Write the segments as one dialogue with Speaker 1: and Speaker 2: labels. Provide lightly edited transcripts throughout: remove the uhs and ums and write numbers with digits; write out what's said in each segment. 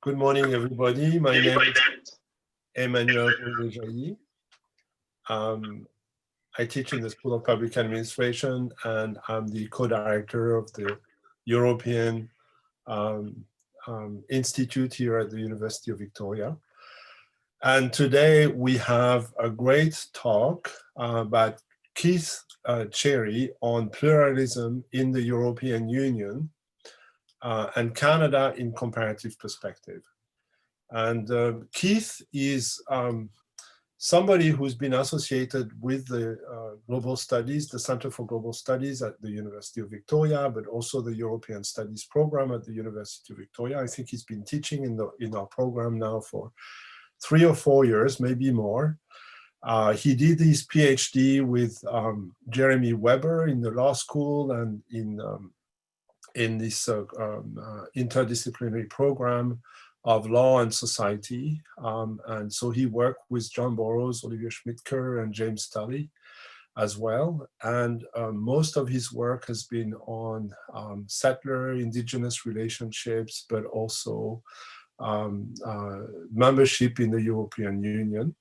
Speaker 1: Good morning, everybody. My name is Emmanuel Dejailly. I teach in the School of Public Administration, and I'm the co-director of the European Institute here at the University of Victoria. And today we have a great talk by Keith Cherry on pluralism in the European Union and Canada in comparative perspective. And Keith is somebody who's been associated with the Global Studies, the Center for Global Studies at the University of Victoria, but also the European Studies program at the University of Victoria. I think he's been teaching in our program now for 3 or 4 years, maybe more. He did his PhD with Jeremy Weber in the law school and in this interdisciplinary program of law and society. And so he worked with John Burroughs, Olivier Schmittker, and James Tully as well. And most of his work has been on settler indigenous relationships, but also membership in the European Union.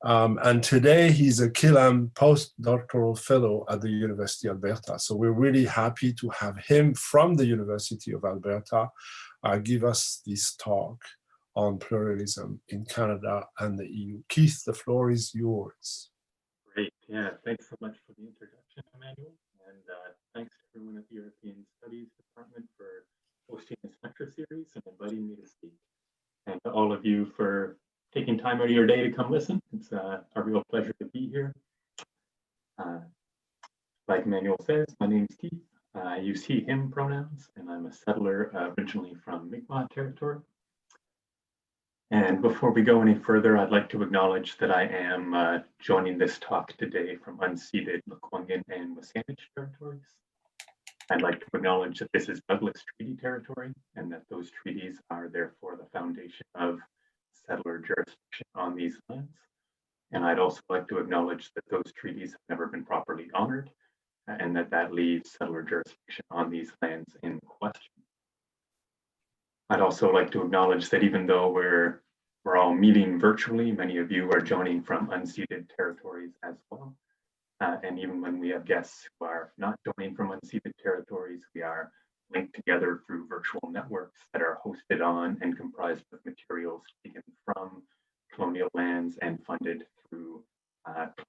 Speaker 1: And today he's a Killam postdoctoral fellow at the University of Alberta. So we're really happy to have him from the University of Alberta give us this talk on pluralism in Canada and the EU. Keith, the floor is yours.
Speaker 2: Great, yeah, thanks so much for the introduction, Emmanuel. And thanks to everyone at the European Studies Department for hosting this lecture series and inviting me to speak. And to all of you for taking time out of your day to come listen. It's a real pleasure to be here. Like Emmanuel says, my name is Keith. I use he, him pronouns, and I'm a settler originally from Mi'kmaq territory. And before we go any further, I'd like to acknowledge that I am joining this talk today from unceded Lekwungen and Wasanich territories. I'd like to acknowledge that this is Douglas Treaty territory and that those treaties are therefore the foundation of settler jurisdiction on these lands. And I'd also like to acknowledge that those treaties have never been properly honored and that leaves settler jurisdiction on these lands in question. I'd also like to acknowledge that even though we're all meeting virtually, many of you are joining from unceded territories as well. And even when we have guests who are not joining from unceded territories, we are linked together through virtual networks that are hosted on and comprised of materials taken from colonial lands and funded through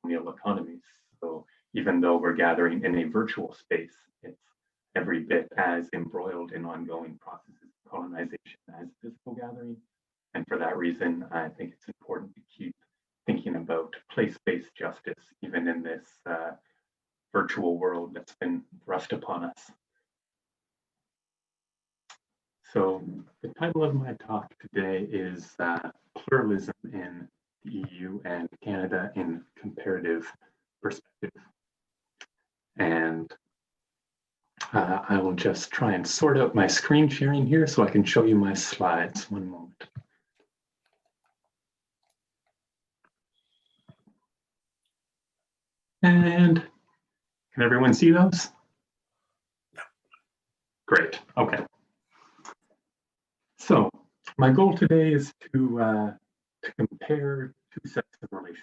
Speaker 2: colonial economies. So even though we're gathering in a virtual space, it's every bit as embroiled in ongoing processes of colonization as physical gathering. And for that reason, I think it's important to keep thinking about place-based justice, even in this virtual world that's been thrust upon us. So the title of my talk today is Pluralism in the EU and Canada in Comparative Perspective. And I will just try and sort out my screen sharing here so I can show you my slides. One moment. And can everyone see those? Great, okay. So my goal today is to compare two sets of relationships.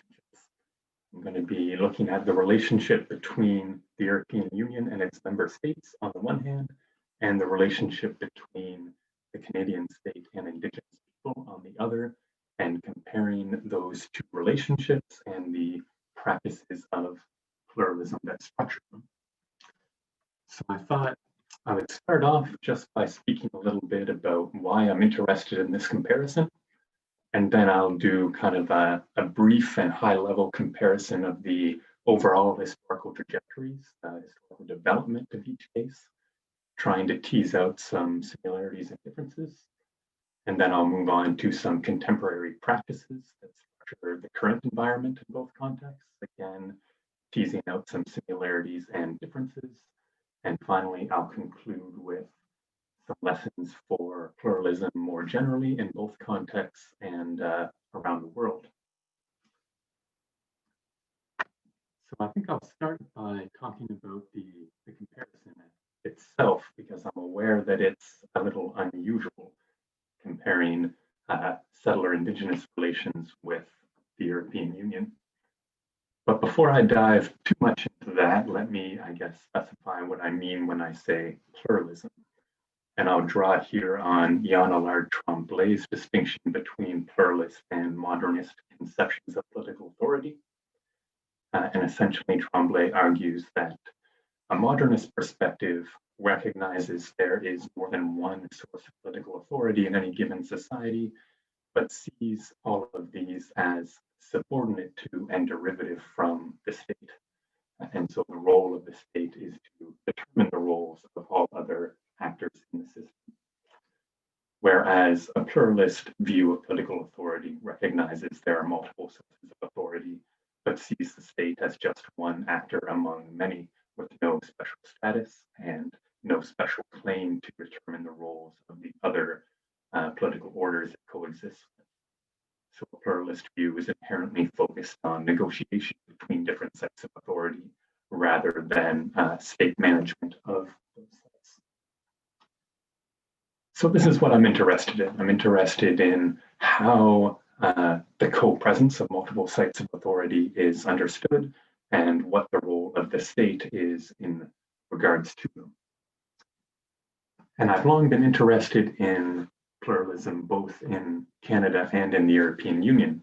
Speaker 2: I'm going to be looking at the relationship between the European Union and its member states on the one hand, and the relationship between the Canadian state and Indigenous people on the other, and comparing those two relationships and the practices of pluralism that structure them. So I thought I would start off just by speaking a little bit about why I'm interested in this comparison. And then I'll do kind of a brief and high-level comparison of the overall historical trajectories, historical development of each case, trying to tease out some similarities and differences. And then I'll move on to some contemporary practices that structure the current environment in both contexts, again, teasing out some similarities and differences. And finally, I'll conclude with some lessons for pluralism more generally in both contexts and around the world. So I think I'll start by talking about the comparison itself, because I'm aware that it's a little unusual comparing settler-indigenous relations with the European Union. But before I dive too much into that, let me, I guess, specify what I mean when I say pluralism. And I'll draw here on Jan Allard Tremblay's distinction between pluralist and modernist conceptions of political authority. And essentially, Tremblay argues that a modernist perspective recognizes there is more than one source of political authority in any given society, but sees all of these as subordinate to and derivative from the state. And so the role of the state is to determine the roles of all other actors in the system. Whereas a pluralist view of political authority recognizes there are multiple sources of authority, but sees the state as just one actor among many with no special status and no special claim to determine the roles of the other political orders it coexists with. So a pluralist view is inherently focused on negotiation between different sets of authority rather than state management of those sets. So this is what I'm interested in. I'm interested in how the co-presence of multiple sites of authority is understood and what the role of the state is in regards to them. And I've long been interested in pluralism both in Canada and in the European Union.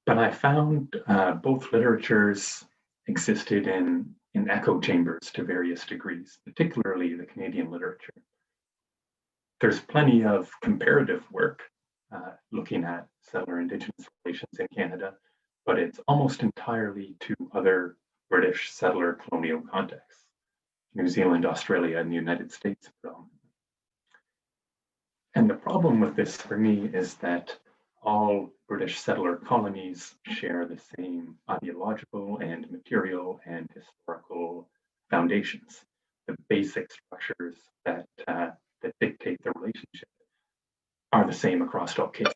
Speaker 2: But I found both literatures existed in echo chambers to various degrees, particularly the Canadian literature. There's plenty of comparative work looking at settler-indigenous relations in Canada, but it's almost entirely to other British settler colonial contexts, New Zealand, Australia, and the United States predominantly. And the problem with this for me is that all British settler colonies share the same ideological and material and historical foundations. The basic structures that dictate the relationship are the same across all cases.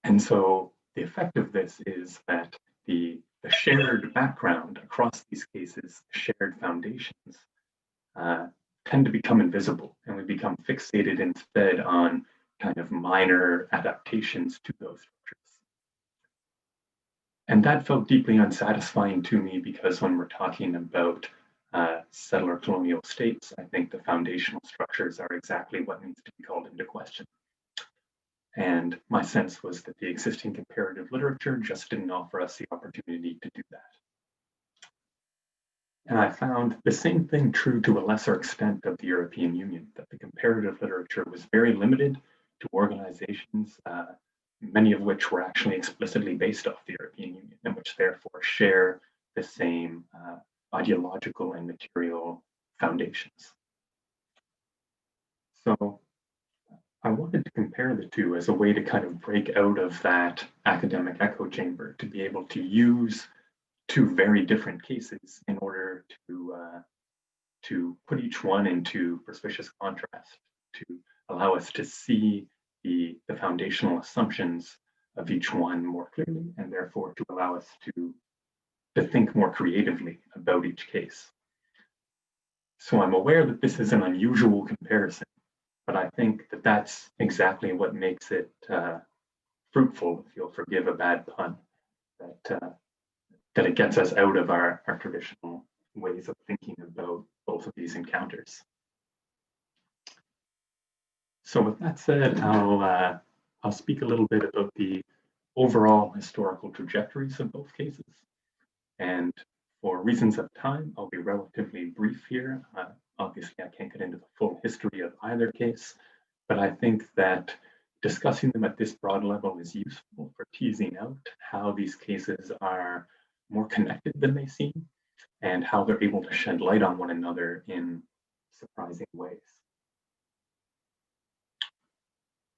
Speaker 2: And so the effect of this is that the shared background across these cases, shared foundations, tend to become invisible, and we become fixated instead on kind of minor adaptations to those structures. And that felt deeply unsatisfying to me because when we're talking about settler colonial states, I think the foundational structures are exactly what needs to be called into question. And my sense was that the existing comparative literature just didn't offer us the opportunity to do that. And I found the same thing true to a lesser extent of the European Union, that the comparative literature was very limited to organizations, many of which were actually explicitly based off the European Union, and which therefore share the same ideological and material foundations. So I wanted to compare the two as a way to kind of break out of that academic echo chamber, to be able to use two very different cases in order to put each one into perspicuous contrast, to allow us to see the foundational assumptions of each one more clearly, and therefore to allow us to think more creatively about each case. So I'm aware that this is an unusual comparison, but I think that that's exactly what makes it fruitful, if you'll forgive a bad pun, that it gets us out of our traditional ways of thinking about both of these encounters. So with that said, I'll speak a little bit about the overall historical trajectories of both cases. And for reasons of time, I'll be relatively brief here. Obviously, I can't get into the full history of either case, but I think that discussing them at this broad level is useful for teasing out how these cases are more connected than they seem, and how they're able to shed light on one another in surprising ways.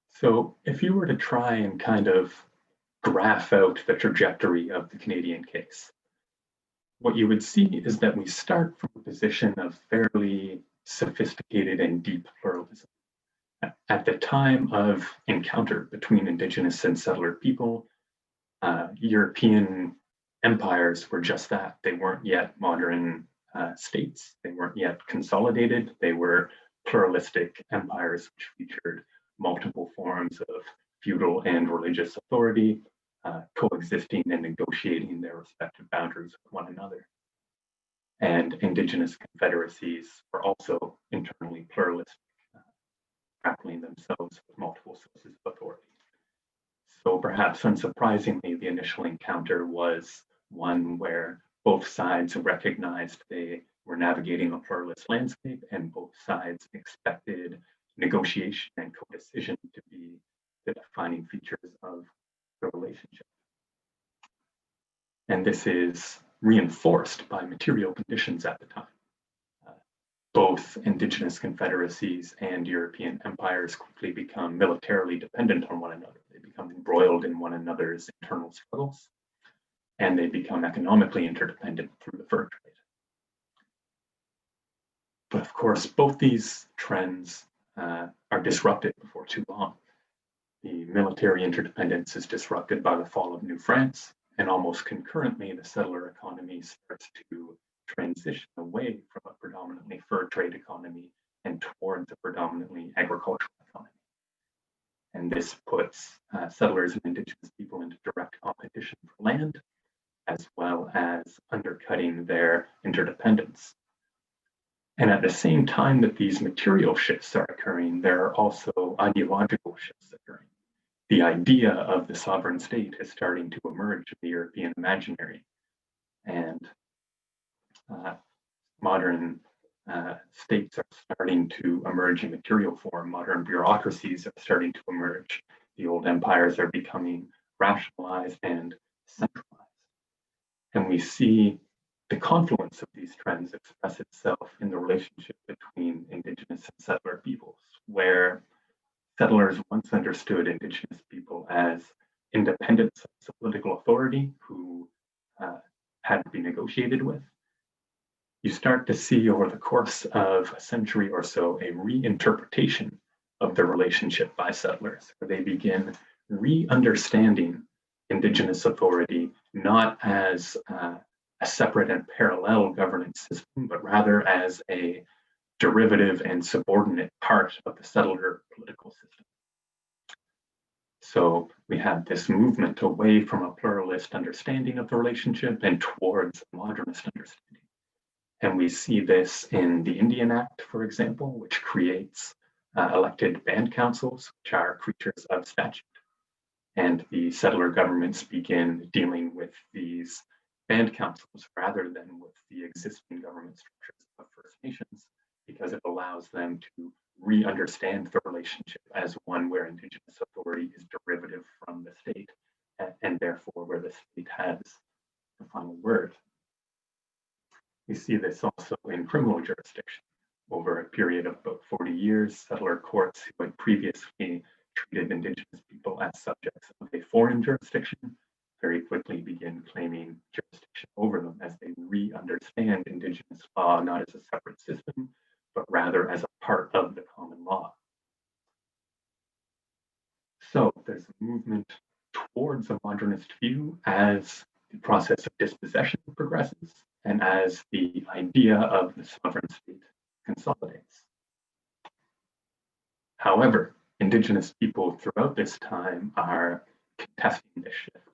Speaker 2: So if you were to try and kind of graph out the trajectory of the Canadian case, what you would see is that we start from a position of fairly sophisticated and deep pluralism. At the time of encounter between Indigenous and settler people, European empires were just that. They weren't yet modern states. They weren't yet consolidated. They were pluralistic empires which featured multiple forms of feudal and religious authority, coexisting and negotiating their respective boundaries with one another. And indigenous confederacies were also internally pluralistic, grappling themselves with multiple sources of authority. So perhaps unsurprisingly, the initial encounter was one where both sides recognized they were navigating a pluralist landscape, and both sides expected negotiation and co-decision to be the defining features of the relationship. And this is reinforced by material conditions at the time. Both indigenous confederacies and European empires quickly become militarily dependent on one another. They become embroiled in one another's internal struggles, and they become economically interdependent through the fur trade. But of course, both these trends are disrupted before too long. The military interdependence is disrupted by the fall of New France, and almost concurrently, the settler economy starts to transition away from a predominantly fur trade economy and towards a predominantly agricultural economy. And this puts settlers and indigenous people into direct competition for land, as well as undercutting their interdependence. And at the same time that these material shifts are occurring, there are also ideological shifts occurring. The idea of the sovereign state is starting to emerge in the European imaginary. And modern states are starting to emerge in material form. Modern bureaucracies are starting to emerge. The old empires are becoming rationalized and centralized. And we see the confluence of these trends express itself in the relationship between indigenous and settler peoples, where settlers once understood indigenous people as independent sets of political authority who had to be negotiated with. You start to see over the course of a century or so a reinterpretation of the relationship by settlers, where they begin re-understanding indigenous authority not as a separate and parallel governance system, but rather as a derivative and subordinate part of the settler political system. So we have this movement away from a pluralist understanding of the relationship and towards a modernist understanding. And we see this in the Indian Act, for example, which creates elected band councils, which are creatures of statute. And the settler governments begin dealing with these band councils rather than with the existing government structures of First Nations, because it allows them to re-understand the relationship as one where indigenous authority is derivative from the state, and therefore where the state has the final word. We see this also in criminal jurisdiction. Over a period of about 40 years, settler courts who had previously treated indigenous people as subjects of a foreign jurisdiction very quickly begin claiming jurisdiction over them as they re-understand indigenous law not as a separate system, but rather as a part of the common law. So there's a movement towards a modernist view as the process of dispossession progresses and as the idea of the sovereign state consolidates. However, indigenous people throughout this time are contesting this shift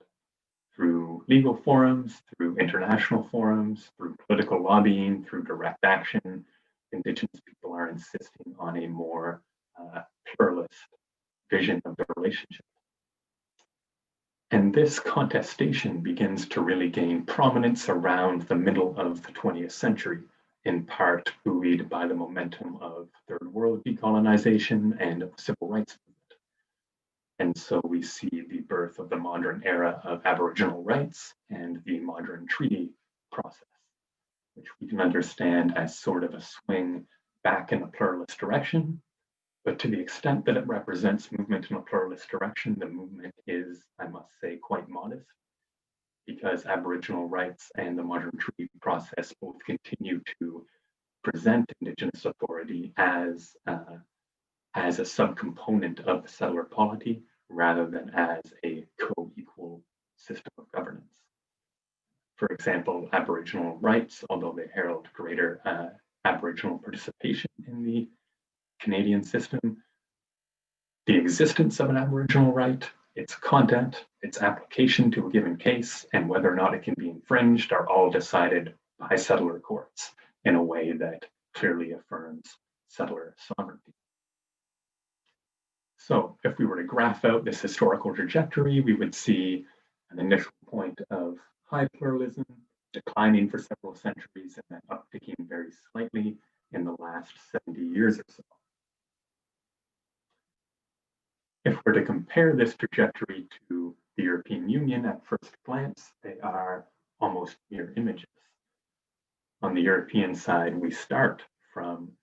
Speaker 2: through legal forums, through international forums, through political lobbying, through direct action. Indigenous people are insisting on a more pluralist vision of the relationship. And this contestation begins to really gain prominence around the middle of the 20th century, in part buoyed by the momentum of Third World decolonization and of the civil rights movement. And so we see the birth of the modern era of Aboriginal rights and the modern treaty process, which we can understand as sort of a swing back in a pluralist direction. But to the extent that it represents movement in a pluralist direction, the movement is, I must say, quite modest, because Aboriginal rights and the modern treaty process both continue to present Indigenous authority as a subcomponent of the settler polity rather than as a co-equal system of governance. For example, Aboriginal rights, although they herald greater Aboriginal participation in the Canadian system, the existence of an Aboriginal right, its content, its application to a given case, and whether or not it can be infringed are all decided by settler courts in a way that clearly affirms settler sovereignty. So if we were to graph out this historical trajectory, we would see an initial point of high pluralism, declining for several centuries, and then upticking very slightly in the last 70 years or so. If we're to compare this trajectory to the European Union at first glance, they are almost mirror images. On the European side, we start from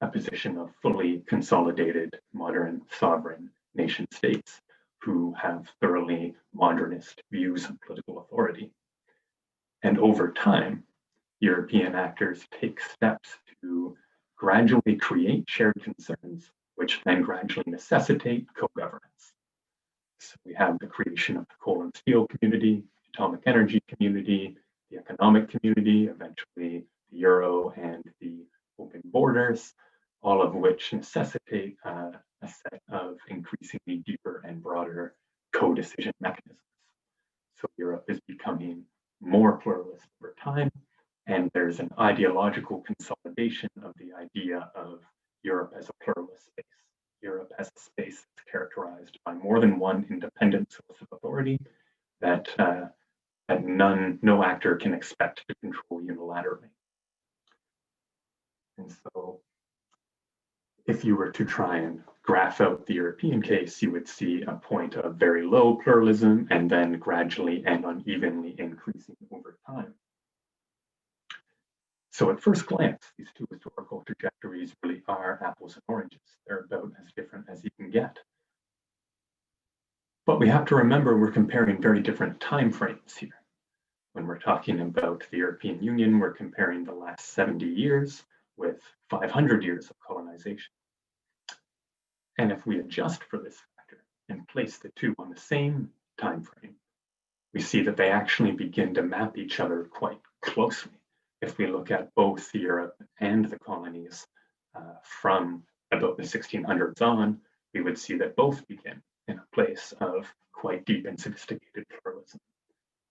Speaker 2: a position of fully consolidated, modern, sovereign nation states who have thoroughly modernist views of political authority. And over time, European actors take steps to gradually create shared concerns, which then gradually necessitate co-governance. So we have the creation of the coal and steel community, atomic energy community, the economic community, eventually the euro and the open borders, all of which necessitate a set of increasingly deeper and broader co-decision mechanisms. So Europe is becoming more pluralist over time, and there's an ideological consolidation of the idea of Europe as a pluralist space. Europe as a space that's characterized by more than one independent source of authority that no actor can expect to control unilaterally. And so if you were to try and graph out the European case, you would see a point of very low pluralism and then gradually and unevenly increasing over time. So at first glance, these two historical trajectories really are apples and oranges. They're about as different as you can get. But we have to remember we're comparing very different timeframes here. When we're talking about the European Union, we're comparing the last 70 years with 500 years of colonization. And if we adjust for this factor and place the two on the same time frame, we see that they actually begin to map each other quite closely. If we look at both Europe and the colonies from about the 1600s on, we would see that both begin in a place of quite deep and sophisticated pluralism.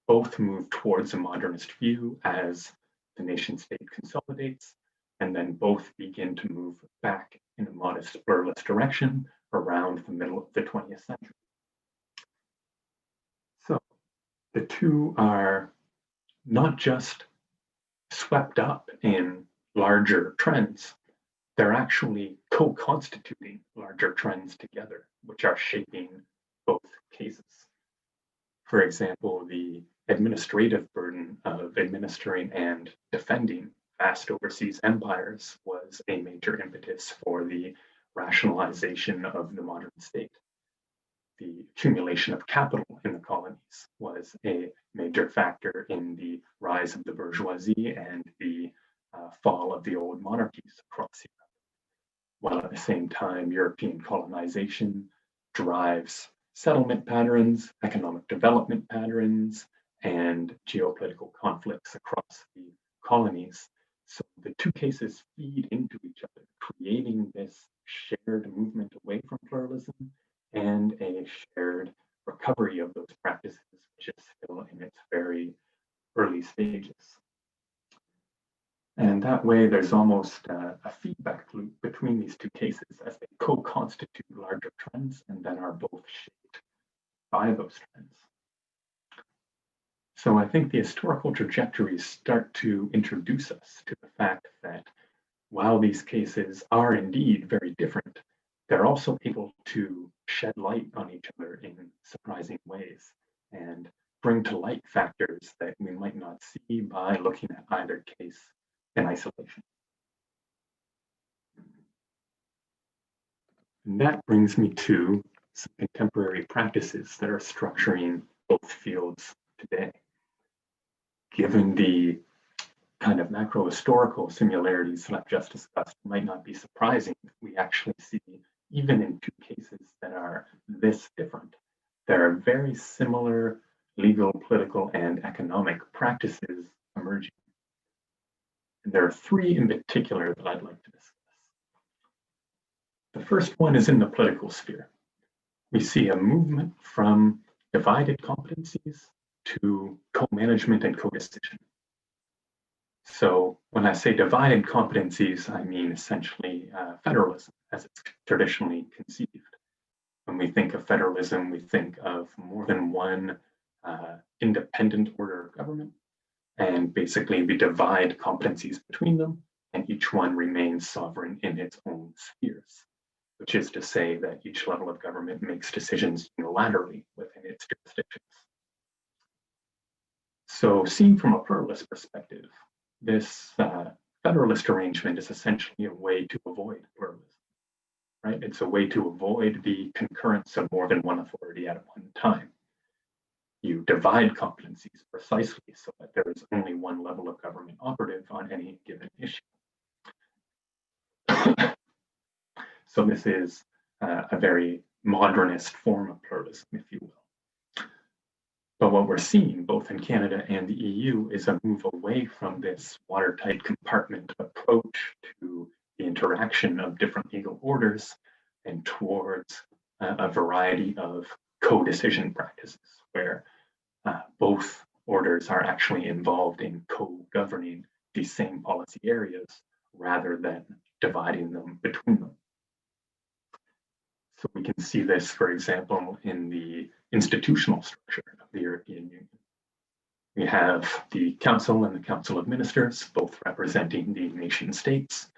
Speaker 2: Both move towards a modernist view as the nation state consolidates, and then both begin to move back in a modest pluralist direction around the middle of the 20th century. So the two are not just swept up in larger trends, they're actually co-constituting larger trends together, which are shaping both cases. For example, the administrative burden of administering and defending vast overseas empires was a major impetus for the rationalization of the modern state. The accumulation of capital in the colonies was a major factor in the rise of the bourgeoisie and the fall of the old monarchies across Europe. While at the same time, European colonization drives settlement patterns, economic development patterns, and geopolitical conflicts across the colonies. So the two cases feed into each other, creating this shared movement away from pluralism and a shared recovery of those practices, which is still in its very early stages. And that way, there's almost a feedback loop between these two cases as they co-constitute larger trends and then are both shaped by those trends. So I think the historical trajectories start to introduce us to the fact that while these cases are indeed very different, they're also able to shed light on each other in surprising ways and bring to light factors that we might not see by looking at either case in isolation. And that brings me to some contemporary practices that are structuring both fields today. Given the kind of macro-historical similarities that I've just discussed, it might not be surprising that we actually see, even in two cases that are this different, there are very similar legal, political, and economic practices emerging. And there are three in particular that I'd like to discuss. The first one is in the political sphere. We see a movement from divided competencies to co-management and co-decision. So when I say divided competencies, I mean essentially federalism as it's traditionally conceived. When we think of federalism, we think of more than one independent order of government, and basically we divide competencies between them, and each one remains sovereign in its own spheres, which is to say that each level of government makes decisions unilaterally within its jurisdictions. So seen from a pluralist perspective, this federalist arrangement is essentially a way to avoid pluralism, right? It's a way to avoid the concurrence of more than one authority at one time. You divide competencies precisely so that there is only one level of government operative on any given issue. So this is a very modernist form of pluralism, if you will. But what we're seeing both in Canada and the EU is a move away from this watertight compartment approach to the interaction of different legal orders and towards a variety of co-decision practices where both orders are actually involved in co-governing these same policy areas rather than dividing them between them. So we can see this, for example, in the institutional structure of the European Union. We have the Council and the Council of Ministers, both representing the nation states,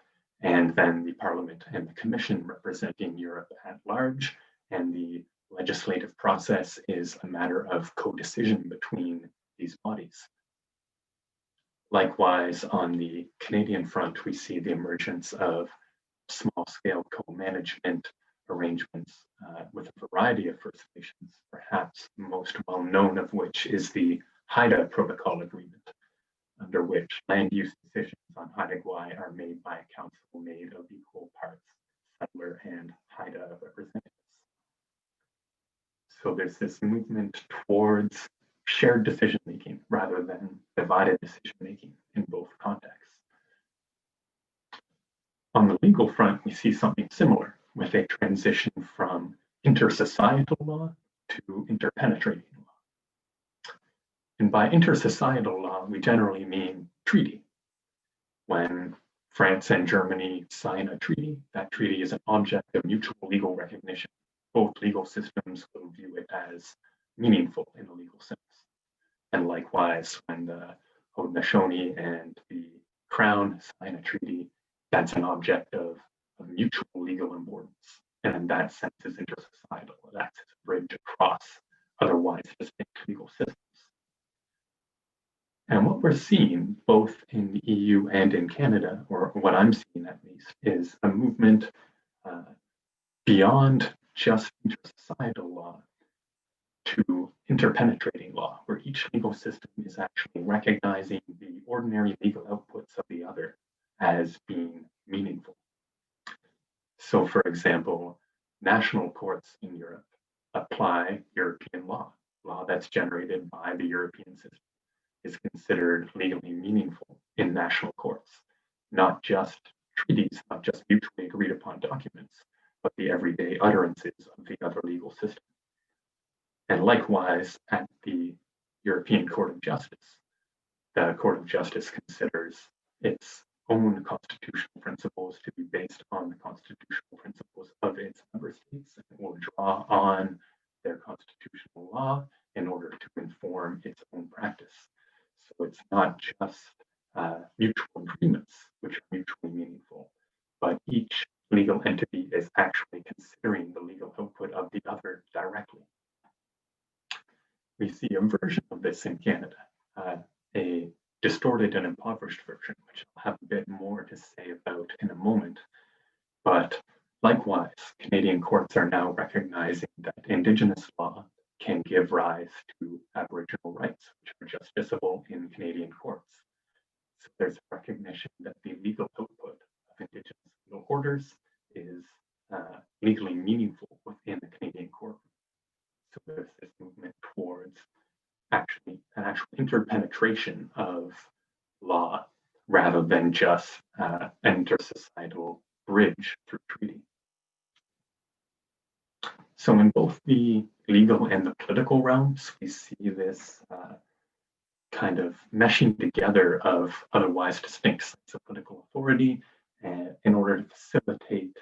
Speaker 2: and then the Parliament and the Commission representing Europe at large, and the legislative process is a matter of co-decision between these bodies. Likewise, on the Canadian front, we see the emergence of small-scale co-management arrangements with a variety of First Nations, perhaps most well-known of which is the Haida Protocol Agreement, under which land use decisions on Haida Gwaii are made by a council made of equal parts settler and Haida representatives. So there's this movement towards shared decision-making rather than divided decision-making in both contexts. On the legal front, we see something similar with a transition from intersocietal law to interpenetrating law. And by intersocietal law, we generally mean treaty. When France and Germany sign a treaty, that treaty is an object of mutual legal recognition. Both legal systems will view it as meaningful in a legal sense. And likewise, when the Haudenosaunee and the Crown sign a treaty, that's an object of mutual legal importance. And in that sense is intersocietal. It acts as a bridge across otherwise distinct legal systems. And what we're seeing both in the EU and in Canada, or what I'm seeing at least, is a movement beyond just intersocietal law to interpenetrating law, where each legal system is actually recognizing the ordinary legal outputs of the other as being meaningful. So, for example, national courts in Europe apply European law. Law that's generated by the European system is considered legally meaningful in national courts, not just treaties, not just mutually agreed upon documents, but the everyday utterances of the other legal system. And likewise, at the European Court of Justice, the Court of Justice considers its own constitutional principles to be based on the constitutional principles of its member states, and will draw on their constitutional law in order to inform its own practice. So it's not just mutual agreements which are mutually meaningful, but each legal entity is actually considering the legal output of the other directly. We see a version of this in Canada, a distorted and impoverished version, which I'll have a bit more to say about in a moment. But likewise, Canadian courts are now recognizing that Indigenous law can give rise to Aboriginal rights, which are justiciable in Canadian courts. So there's a recognition that the legal output of Indigenous legal orders is legally meaningful within the Canadian court. So there's this movement towards actually an actual interpenetration of law rather than just an intersocietal bridge through treaty. So in both the legal and the political realms, we see this kind of meshing together of otherwise distinct sites of political authority in order to facilitate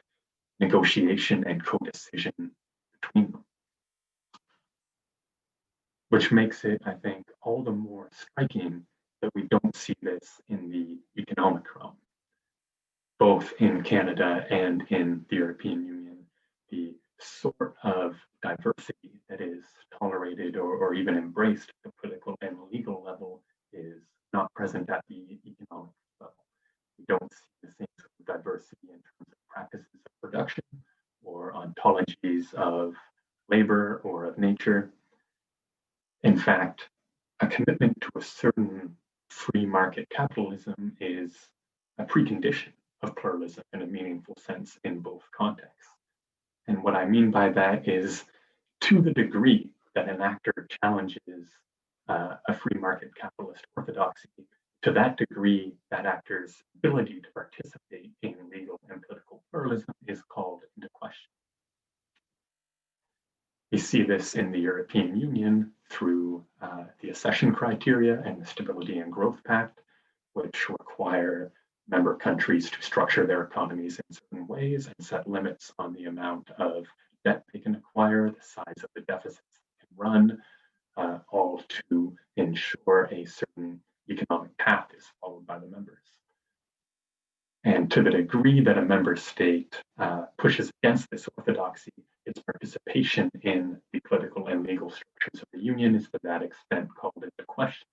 Speaker 2: negotiation and co-decision between them. Which makes it, I think, all the more striking that we don't see this in the economic realm. Both in Canada and in the European Union, the sort of diversity that is tolerated or even embraced at the political and legal level is not present at the economic level. We don't see the same sort of diversity in terms of practices of production or ontologies of labor or of nature. In fact, a commitment to a certain free market capitalism is a precondition of pluralism in a meaningful sense in both contexts. And what I mean by that is, to the degree that an actor challenges a free market capitalist orthodoxy, to that degree, that actor's ability to participate in legal and political pluralism is called into question. We see this in the European Union through the accession criteria and the Stability and Growth Pact, which require member countries to structure their economies in certain ways and set limits on the amount of debt they can acquire, the size of the deficits they can run, all to ensure a certain economic path is followed by the members. And to the degree that a member state pushes against this orthodoxy, its participation in the political and legal structures of the Union is to that extent called into question.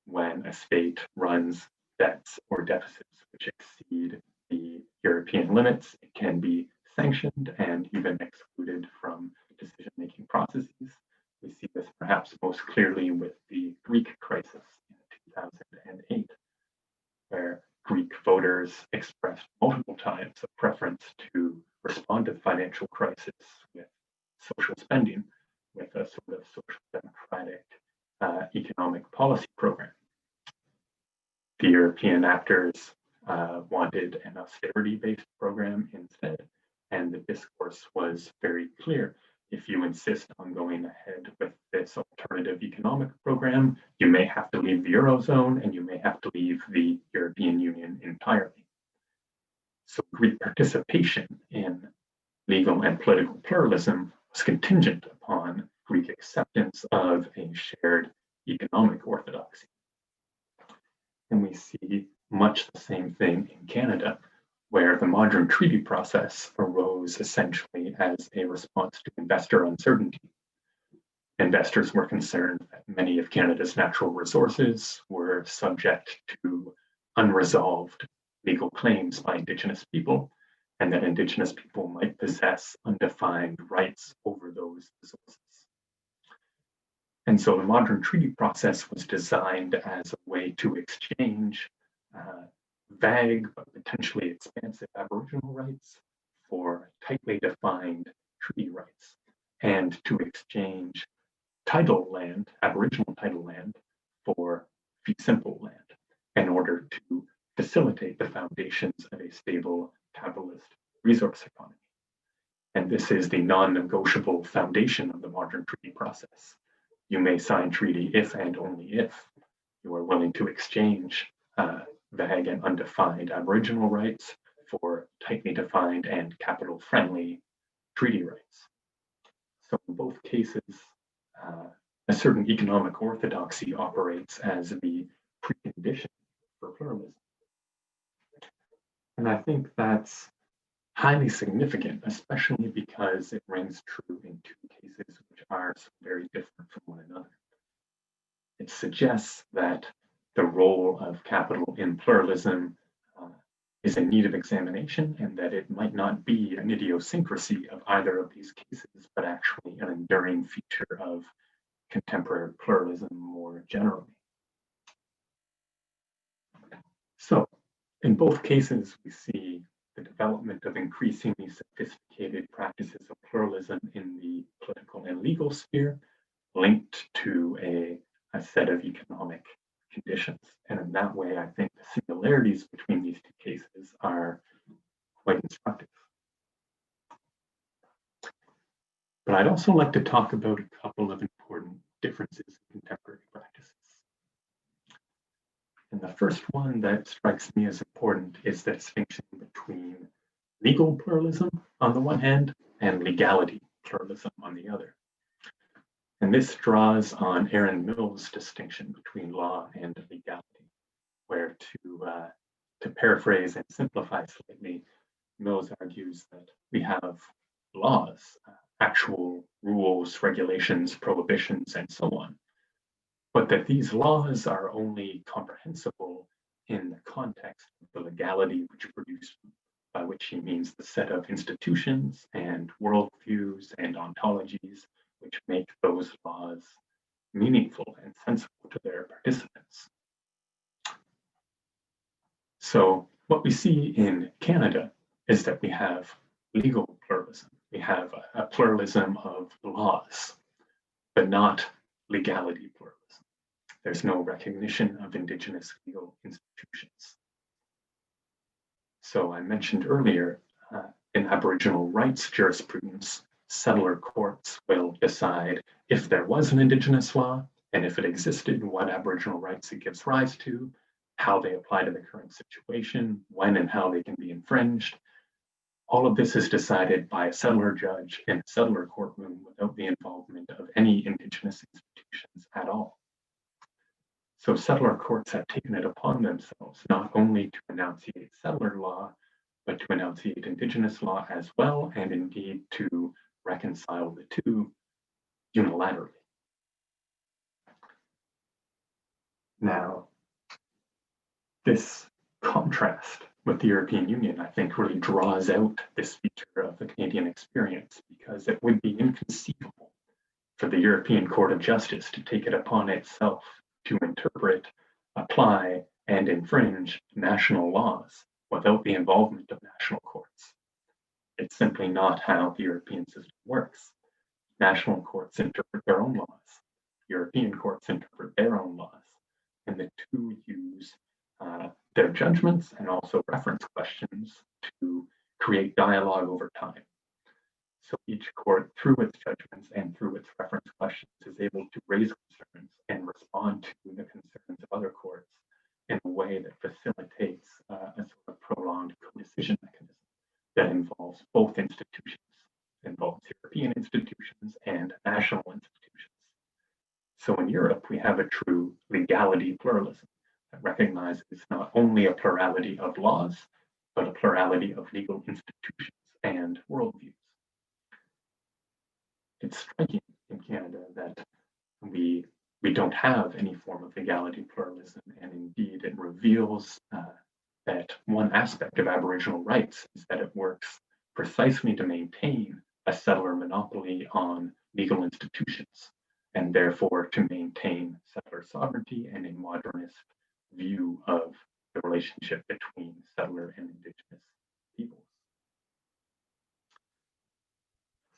Speaker 2: When a state runs debts or deficits which exceed the European limits, it can be sanctioned and even excluded from decision-making processes. We see this perhaps most clearly with the Greek crisis in 2008, where Greek voters expressed multiple times a preference to respond to the financial crisis with social spending, with a sort of social democratic economic policy program. The European actors wanted an austerity-based program instead, and the discourse was very clear. If you insist on going ahead with this alternative economic program, you may have to leave the Eurozone and you may have to leave the European Union entirely. So Greek participation in legal and political pluralism was contingent upon Greek acceptance of a shared economic orthodoxy. And we see much the same thing in Canada, where the modern treaty process arose essentially as a response to investor uncertainty. Investors were concerned that many of Canada's natural resources were subject to unresolved legal claims by Indigenous people, and that Indigenous people might possess undefined rights over those resources. And so the modern treaty process was designed as a way to exchange vague but potentially expansive Aboriginal rights for tightly defined treaty rights, and to exchange tidal land, Aboriginal tidal land, for fee simple land in order to facilitate the foundations of a stable capitalist resource economy. And this is the non-negotiable foundation of the modern treaty process. You may sign treaty if and only if you are willing to exchange vague and undefined Aboriginal rights for tightly defined and capital-friendly treaty rights. So in both cases, a certain economic orthodoxy operates as the precondition for pluralism. And I think that's highly significant, especially because it rings true in two cases which are so very different from one another. It suggests that the role of capital in pluralism is in need of examination, and that it might not be an idiosyncrasy of either of these cases, but actually an enduring feature of contemporary pluralism more generally. So, in both cases, we see the development of increasingly sophisticated practices of pluralism in the political and legal sphere, linked to a set of economic conditions. And in that way, I think the similarities between these two cases are quite instructive. But I'd also like to talk about a couple of important differences in contemporary practices. And the first one that strikes me as important is the distinction between legal pluralism on the one hand and legality pluralism on the other. And this draws on Aaron Mill's distinction between law and legality, where to paraphrase and simplify slightly, Mills argues that we have laws, actual rules, regulations, prohibitions, and so on, but that these laws are only comprehensible in the context of the legality which produced them, by which he means the set of institutions and worldviews and ontologies which make those laws meaningful and sensible to their participants. So what we see in Canada is that we have legal pluralism. We have a pluralism of laws, but not legality pluralism. There's no recognition of Indigenous legal institutions. So I mentioned earlier, in Aboriginal rights jurisprudence, settler courts will decide if there was an Indigenous law, and if it existed, what Aboriginal rights it gives rise to, how they apply to the current situation, when and how they can be infringed. All of this is decided by a settler judge in a settler courtroom without the involvement of any Indigenous institutions at all. So settler courts have taken it upon themselves not only to enunciate settler law, but to enunciate Indigenous law as well, and indeed to reconcile the two unilaterally. Now, this contrast with the European Union, I think, really draws out this feature of the Canadian experience, because it would be inconceivable for the European Court of Justice to take it upon itself to interpret, apply, and infringe national laws without the involvement of national courts. It's simply not how the European system works. National courts interpret their own laws. European courts interpret their own laws. And the two use their judgments and also reference questions to create dialogue over time. So each court, through its judgments and through its reference questions, is able to raise concerns and respond to the concerns of other courts in a way that facilitates a sort of prolonged co-decision mechanism that involves both institutions, involves European institutions and national institutions. So in Europe, we have a true legality pluralism that recognizes not only a plurality of laws, but a plurality of legal institutions and worldviews. It's striking in Canada that we don't have any form of legality pluralism, and indeed it reveals that one aspect of Aboriginal rights is that it works precisely to maintain a settler monopoly on legal institutions, and therefore to maintain settler sovereignty and a modernist view of the relationship between settler and Indigenous peoples.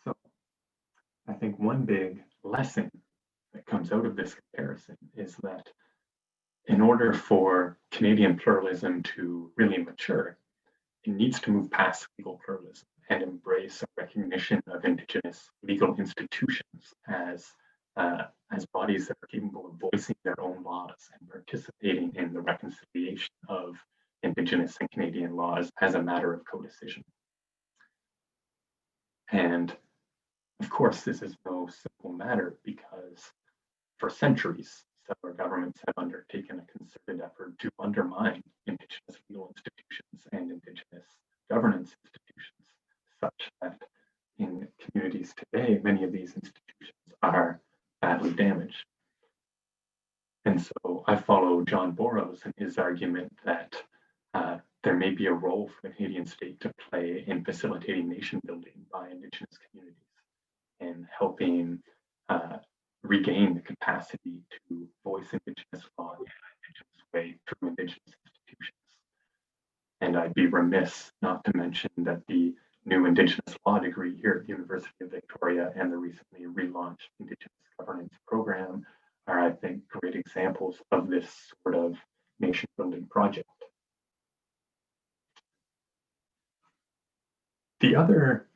Speaker 2: So I think one big lesson that comes out of this comparison is that in order for Canadian pluralism to really mature, it needs to move past legal pluralism and embrace a recognition of Indigenous legal institutions as bodies that are capable of voicing their own laws and participating in the reconciliation of Indigenous and Canadian laws as a matter of co-decision. And of course, this is no simple matter, because for centuries, settler governments have undertaken a concerted effort to undermine Indigenous legal institutions and Indigenous governance institutions, such that in communities today, many of these institutions are badly damaged. And so I follow John Burroughs in his argument that there may be a role for the Canadian state to play in facilitating nation building by Indigenous communities and helping regain the capacity to voice Indigenous law in an Indigenous way through Indigenous institutions. And I'd be remiss not to mention that the new Indigenous law degree here at the University of Victoria and the recently relaunched Indigenous governance program are, I think, great examples of this sort of nation building project. The other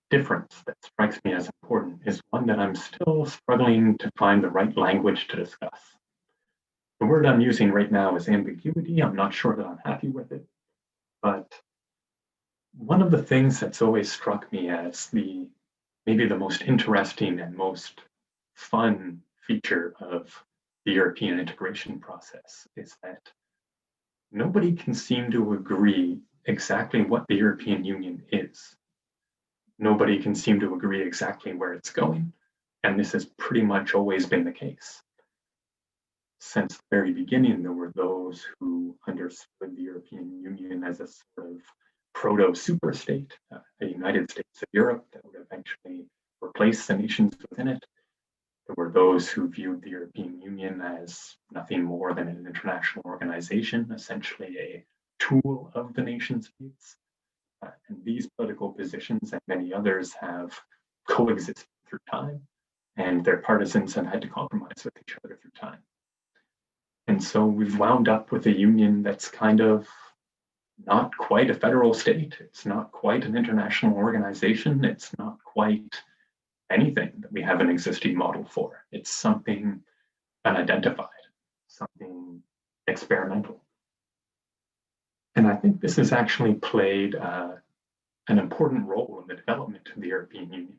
Speaker 2: difference that strikes me as important is one that I'm still struggling to find the right language to discuss. The word I'm using right now is ambiguity. I'm not sure that I'm happy with it, but one of the things that's always struck me as maybe the most interesting and most fun feature of the European integration process is that nobody can seem to agree exactly what the European Union is. Nobody can seem to agree exactly where it's going, and this has pretty much always been the case. Since the very beginning, there were those who understood the European Union as a sort of proto-superstate, a United States of Europe that would eventually replace the nations within it. There were those who viewed the European Union as nothing more than an international organization, essentially a tool of the nation states. And these political positions and many others have coexisted through time, and their partisans have had to compromise with each other through time. And so we've wound up with a union that's kind of not quite a federal state. It's not quite an international organization. It's not quite anything that we have an existing model for. It's something unidentified, something experimental. And I think this has actually played an important role in the development of the European Union.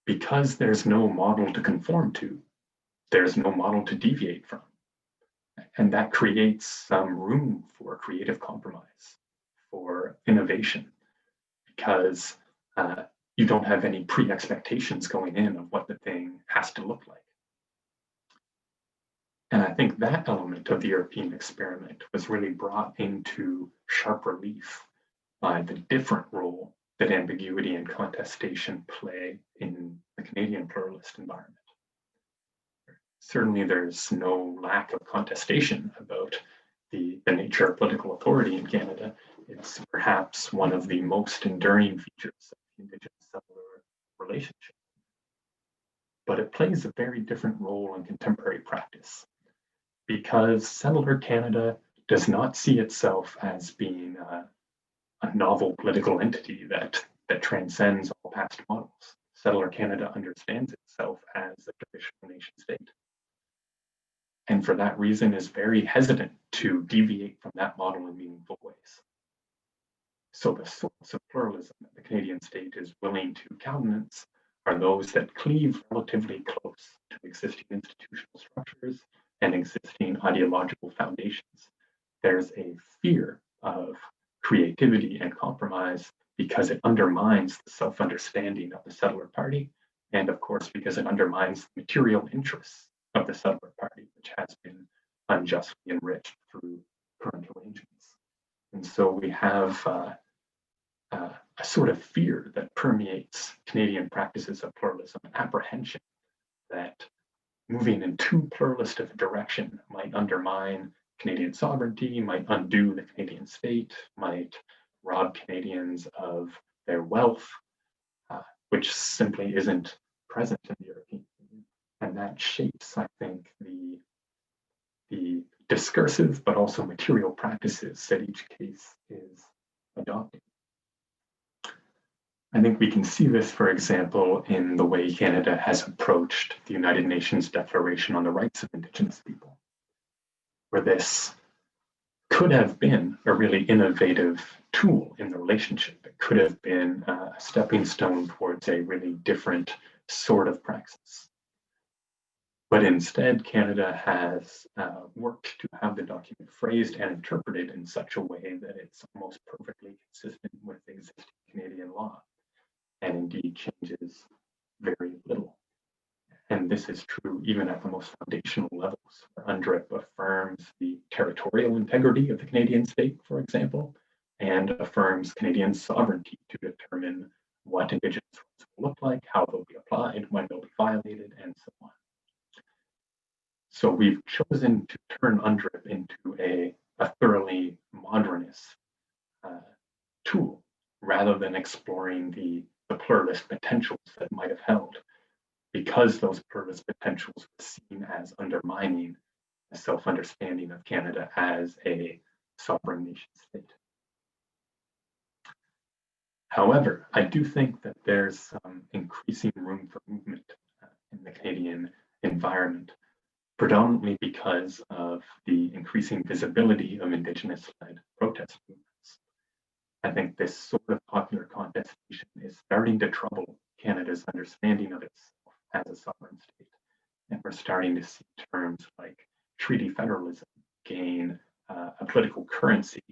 Speaker 2: Because there's no model to conform to, there's no model to deviate from. And that creates some room for creative compromise, for innovation, because you don't have any pre-expectations going in of what the thing has to look like. And I think that element of the European experiment was really brought into sharp relief by the different role that ambiguity and contestation play in the Canadian pluralist environment. Certainly, there's no lack of contestation about the nature of political authority in Canada. It's perhaps one of the most enduring features of the Indigenous settler relationship. But it plays a very different role in contemporary practice because settler Canada does not see itself as being a novel political entity that transcends all past models. Settler Canada understands itself as a traditional nation state. And for that reason is very hesitant to deviate from that model in meaningful ways. So the sorts of pluralism that the Canadian state is willing to countenance are those that cleave relatively close to existing institutional structures and existing ideological foundations. There's a fear of creativity and compromise because it undermines the self-understanding of the settler party, and of course because it undermines the material interests of the settler party, which has been unjustly enriched through current arrangements. And so we have a sort of fear that permeates Canadian practices of pluralism, apprehension that moving in too pluralist of a direction might undermine Canadian sovereignty, might undo the Canadian state, might rob Canadians of their wealth, which simply isn't present in the European Union. And that shapes, I think, the discursive but also material practices that each case is adopting. I think we can see this, for example, in the way Canada has approached the United Nations Declaration on the Rights of Indigenous People, where this could have been a really innovative tool in the relationship. It could have been a stepping stone towards a really different sort of praxis. But instead, Canada has worked to have the document phrased and interpreted in such a way that it's almost perfectly consistent with existing Canadian law, and indeed changes very little. And this is true even at the most foundational levels, where UNDRIP affirms the territorial integrity of the Canadian state, for example, and affirms Canadian sovereignty to determine what Indigenous rights will look like, how they'll be applied, when they'll be violated, and so on. So we've chosen to turn UNDRIP into a thoroughly modernist tool, rather than exploring the pluralist potentials that might have held, because those pluralist potentials were seen as undermining a self-understanding of Canada as a sovereign nation state. However, I do think that there's some increasing room for movement in the Canadian environment, predominantly because of the increasing visibility of Indigenous-led protest movements. I think this sort of popular contestation is starting to trouble Canada's understanding of itself as a sovereign state. And we're starting to see terms like treaty federalism gain a political currency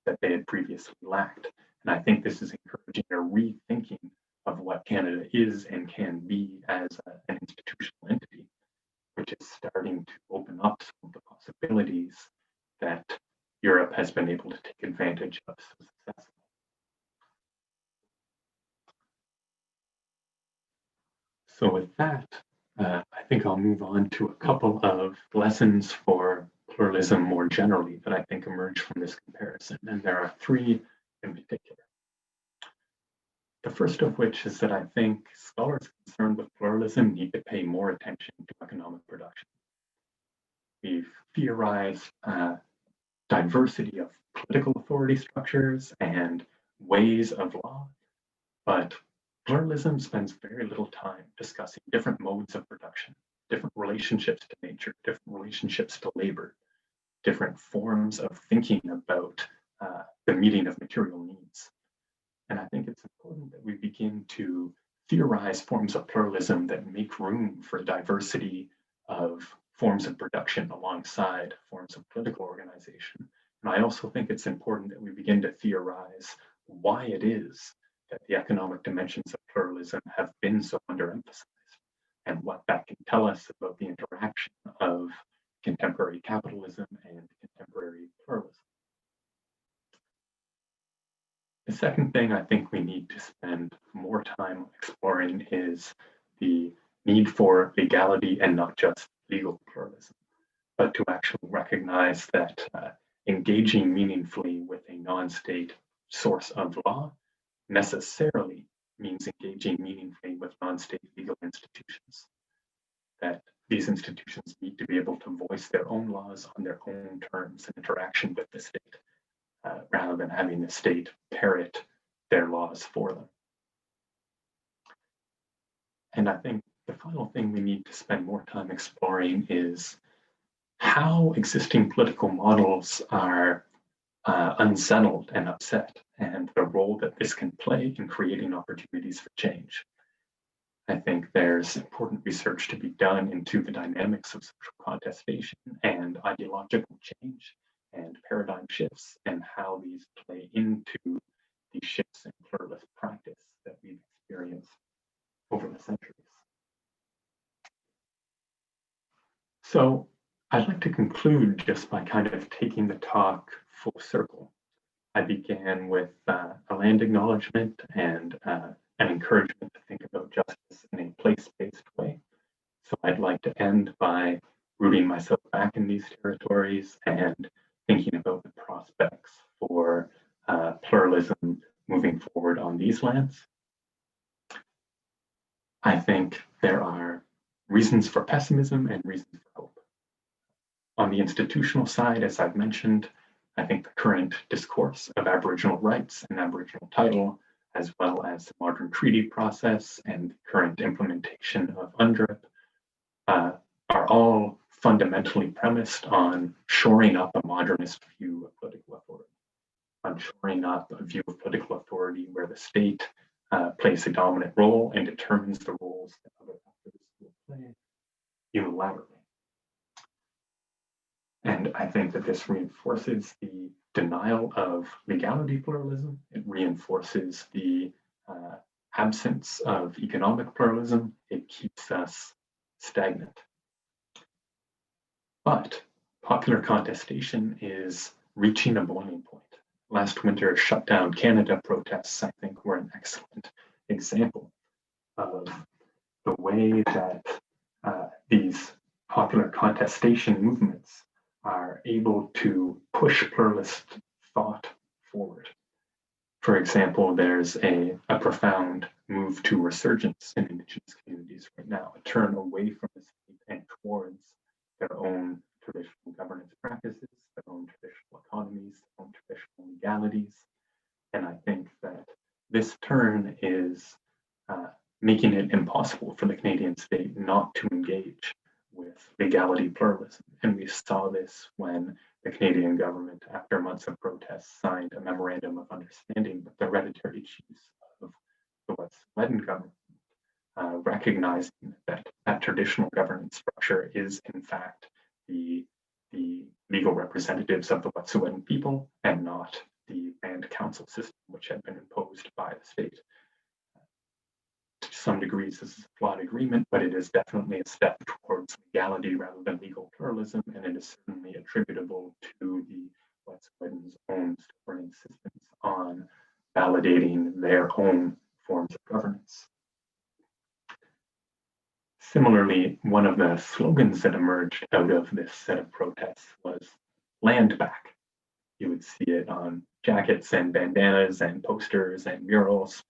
Speaker 2: that they had previously lacked. And I think this is encouraging a rethinking of what Canada is and can be as an institutional entity, which is starting to open up some of the possibilities that Europe has been able to take advantage of so successfully. So with that, I think I'll move on to a couple of lessons for pluralism more generally that I think emerge from this comparison. And there are three in particular. The first of which is that I think scholars concerned with pluralism need to pay more attention to economic production. We've theorized diversity of political authority structures and ways of law, but pluralism spends very little time discussing different modes of production, different relationships to nature, different relationships to labor, different forms of thinking about the meeting of material needs. And I think it's important that we begin to theorize forms of pluralism that make room for diversity of forms of production alongside forms of political organization. And I also think it's important that we begin to theorize why it is that the economic dimensions of pluralism have been so underemphasized and what that can tell us about the interaction of contemporary capitalism and contemporary pluralism. The second thing I think we need to spend more time exploring is the need for legality and not just legal pluralism, but to actually recognize that engaging meaningfully with a non-state source of law necessarily means engaging meaningfully with non-state legal institutions. That these institutions need to be able to voice their own laws on their own terms in interaction with the state, rather than having the state parrot their laws for them. And I think the final thing we need to spend more time exploring is how existing political models are unsettled and upset, and the role that this can play in creating opportunities for change. I think there's important research to be done into the dynamics of social contestation and ideological change and paradigm shifts and how these play into the shifts in pluralist practice that we've experienced over the centuries. So I'd like to conclude just by kind of taking the talk full circle. I began with a land acknowledgement and an encouragement to think about justice in a place-based way. So I'd like to end by rooting myself back in these territories and thinking about the prospects for pluralism moving forward on these lands. I think there are reasons for pessimism and reasons for hope. On the institutional side, as I've mentioned, I think the current discourse of Aboriginal rights and Aboriginal title, as well as the modern treaty process and the current implementation of UNDRIP, are all fundamentally premised on shoring up a modernist view of political authority, on shoring up a view of political authority where the state plays a dominant role and determines the roles that other actors will play unilaterally. And I think that this reinforces the denial of legality pluralism. It reinforces the absence of economic pluralism. It keeps us stagnant. But popular contestation is reaching a boiling point. Last winter's shutdown Canada protests, I think, were an excellent example of the way that these popular contestation movements are able to push pluralist thought forward. For example, there's a profound move to resurgence in Indigenous communities right now, a turn away from the state and towards their own traditional governance practices, their own traditional economies, their own traditional legalities. And I think that this turn is making it impossible for the Canadian state not to engage with legality pluralism. And we saw this when the Canadian government, after months of protests, signed a memorandum of understanding with the hereditary chiefs of the Wet'suwet'en government, recognizing that that traditional governance structure is in fact the legal representatives of the Wet'suwet'en people and not the land council system, which had been imposed by the state. To some degrees, this is a flawed agreement, but it is definitely a step towards legality rather than legal pluralism, and it is certainly attributable to the Wet'suwet'en's own sovereign insistence on validating their own forms of governance. Similarly, one of the slogans that emerged out of this set of protests was "Land Back." You would see it on jackets and bandanas and posters and murals.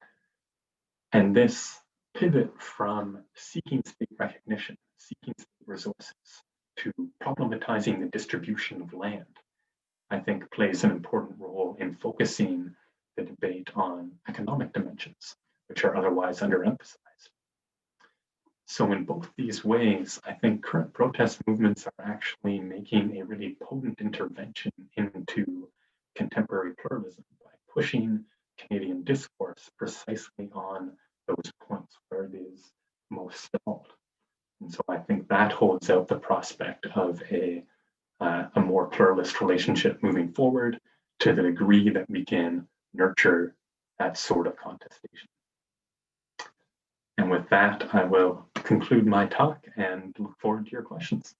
Speaker 2: And this pivot from seeking state recognition, seeking state resources, to problematizing the distribution of land, I think plays an important role in focusing the debate on economic dimensions, which are otherwise underemphasized. So in both these ways, I think current protest movements are actually making a really potent intervention into contemporary pluralism by pushing Canadian discourse precisely on those points where it is most stalled. And so I think that holds out the prospect of a more pluralist relationship moving forward to the degree that we can nurture that sort of contestation. And with that, I will conclude my talk and look forward to your questions.